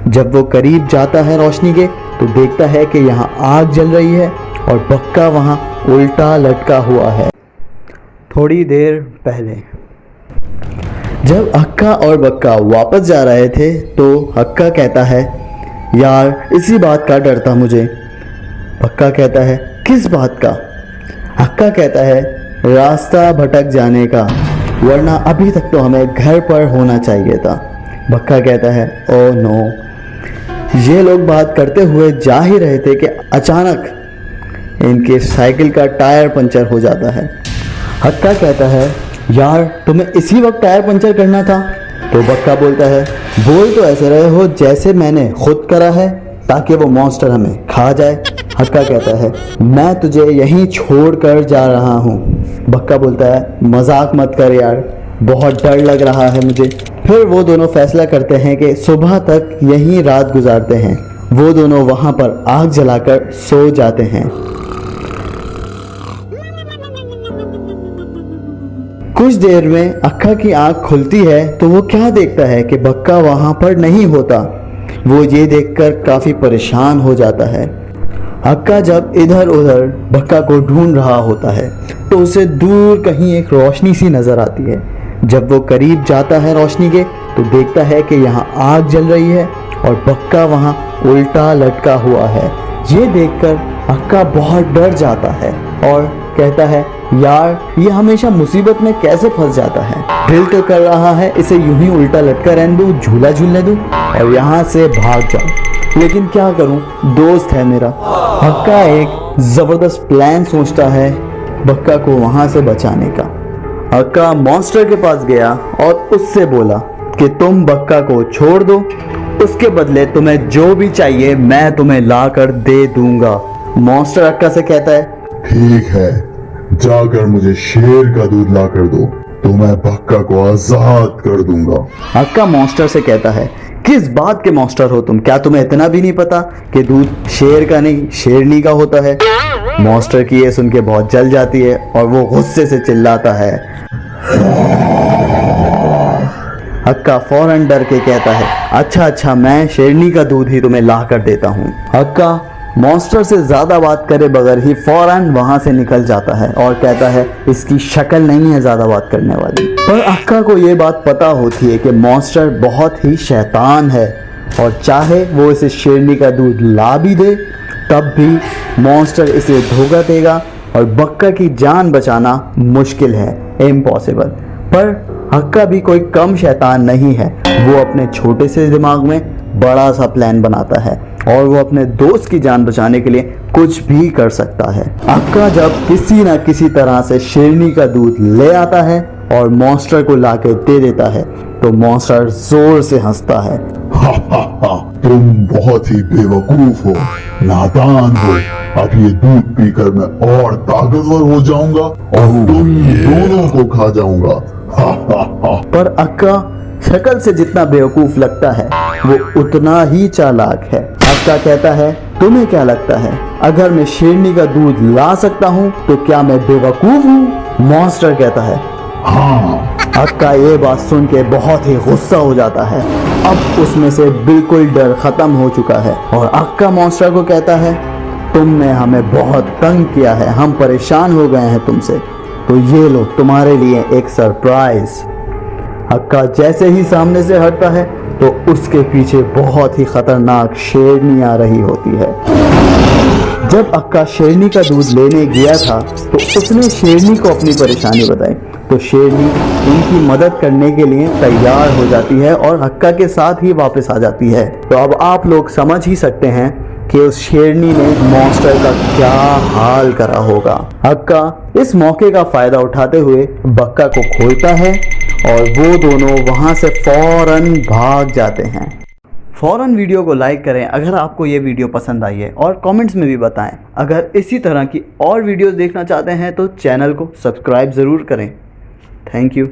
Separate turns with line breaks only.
जब वो करीब जाता है रोशनी के तो देखता है कि यहाँ आग जल रही है और बक्का वहाँ उल्टा लटका हुआ है। थोड़ी देर पहले जब हक्का और बक्का वापस जा रहे थे तो हक्का कहता है, यार इसी बात का डर था मुझे। बक्का कहता है, किस बात का? हक्का कहता है, रास्ता भटक जाने का, वरना अभी तक तो हमें घर पर होना चाहिए था। बक्का कहता है, ओ नो। ये लोग बात करते हुए जा ही रहे थे कि अचानक इनके साइकिल का टायर पंचर हो जाता है। हक्का कहता है, यार तुम्हें इसी वक्त टायर पंचर करना था? तो बक्का बोलता है, बोल तो ऐसे रहे हो जैसे मैंने खुद करा है ताकि वो मॉन्स्टर हमें खा जाए। हक्का कहता है, मैं तुझे यहीं छोड़ कर जा रहा हूँ। बक्का बोलता है, मजाक मत कर यार, बहुत डर लग रहा है मुझे। फिर वो दोनों फैसला करते हैं कि सुबह तक यहीं रात गुजारते हैं। वो दोनों वहाँ पर आग जलाकर सो जाते हैं। कुछ देर में हक्का की आंख खुलती है तो वो क्या देखता है कि बक्का वहाँ पर नहीं होता। वो ये देखकर काफ़ी परेशान हो जाता है। हक्का जब इधर उधर बक्का को ढूंढ रहा होता है तो उसे दूर कहीं एक रोशनी सी नज़र आती है। जब वो करीब जाता है रोशनी के तो देखता है कि यहाँ आग जल रही है और बक्का वहाँ उल्टा लटका हुआ है। ये देखकर हक्का बहुत डर जाता है और कहता है, यार ये हमेशा मुसीबत में कैसे फंस जाता है। दिल तो कर रहा है इसे यूं ही उल्टा लटका रहने दूं, झूला झूलने दूं और यहाँ से भाग जाऊं, लेकिन क्या करूं, दोस्त है मेरा। हक्का एक जबरदस्त प्लान सोचता है बक्का को वहां से बचाने का। हक्का मॉन्स्टर के पास गया और उससे बोला कि तुम बक्का को छोड़ दो, उसके बदले तुम्हें जो भी चाहिए मैं तुम्हें ला कर दे दूंगा। मॉन्स्टर हक्का से कहता है,
ठीक है, जाकर मुझे शेर का दूध ला कर दो तो मैं बक्का को आजाद कर दूंगा।
हक्का मॉन्स्टर से कहता है, किस बात के मॉन्स्टर हो तुम? क्या तुम्हें इतना भी नहीं पता कि दूध शेर का नहीं शेरनी का होता है? मॉन्स्टर की ये सुन के बहुत जल जाती है और वो गुस्से से चिल्लाता है। हक्का फौरन डर के कहता है, अच्छा मैं शेरनी का दूध ही तुम्हें ला कर देता हूँ। हक्का मॉन्स्टर से ज्यादा बात करे बगैर ही फौरन वहां से निकल जाता है और कहता है, इसकी शक्ल नहीं है ज्यादा बात करने वाली। पर हक्का को ये बात पता होती है कि मॉन्स्टर बहुत ही शैतान है और चाहे वो इसे शेरनी का दूध ला भी दे तब भी मॉन्स्टर इसे धोखा देगा और बक्का की जान बचाना मुश्किल है, इम्पॉसिबल। पर हक्का भी कोई कम शैतान नहीं है। वो अपने छोटे से दिमाग में बड़ा सा प्लान बनाता है और वो अपने दोस्त की जान बचाने के लिए कुछ भी कर सकता है। हक्का जब किसी न किसी तरह से शेरनी का दूध ले आता है और मॉन्स्टर को लाके दे देता है तो मॉन्स्टर जोर से हंसता है।
तुम बहुत ही बेवकूफ हो, नादान हो। अब ये दूध पीकर मैं और ताकतवर हो जाऊंगा और तुम दोनों को खा जाऊंगा।
पर हक्का शक्ल से जितना बेवकूफ लगता है वो उतना ही चालाक है। हक्का कहता है, तुम्हें क्या लगता है अगर मैं शेरनी का दूध ला सकता हूँ तो क्या मैं बेवकूफ हूँ? मॉन्स्टर कहता है,
हाँ।
हक्का ये बात सुन के बहुत ही गुस्सा हो जाता है। अब उसमें से बिल्कुल डर खत्म हो चुका है और हक्का मॉन्स्टर को कहता है, तुमने हमें बहुत तंग किया है, हम परेशान हो गए हैं तुमसे, तो ये लो तुम्हारे लिए एक सरप्राइज। हक्का जैसे ही सामने से हटता है तो उसके पीछे बहुत ही खतरनाक शेरनी आ रही होती है। जब हक्का शेरनी का दूध लेने गया था तो उसने शेरनी को अपनी परेशानी बताई तो शेरनी उनकी मदद करने के लिए तैयार हो जाती है और हक्का के साथ ही वापस आ जाती है। तो अब आप लोग समझ ही सकते हैं कि उस शेरनी ने मॉन्स्टर का क्या हाल करा होगा। हक्का इस मौके का फायदा उठाते हुए बक्का को खोलता है और वो दोनों वहां से फौरन भाग जाते हैं। फौरन वीडियो को लाइक करें अगर आपको ये वीडियो पसंद आई है और कमेंट्स में भी बताएं। अगर इसी तरह की और वीडियोस देखना चाहते हैं तो चैनल को सब्सक्राइब ज़रूर करें। Thank you.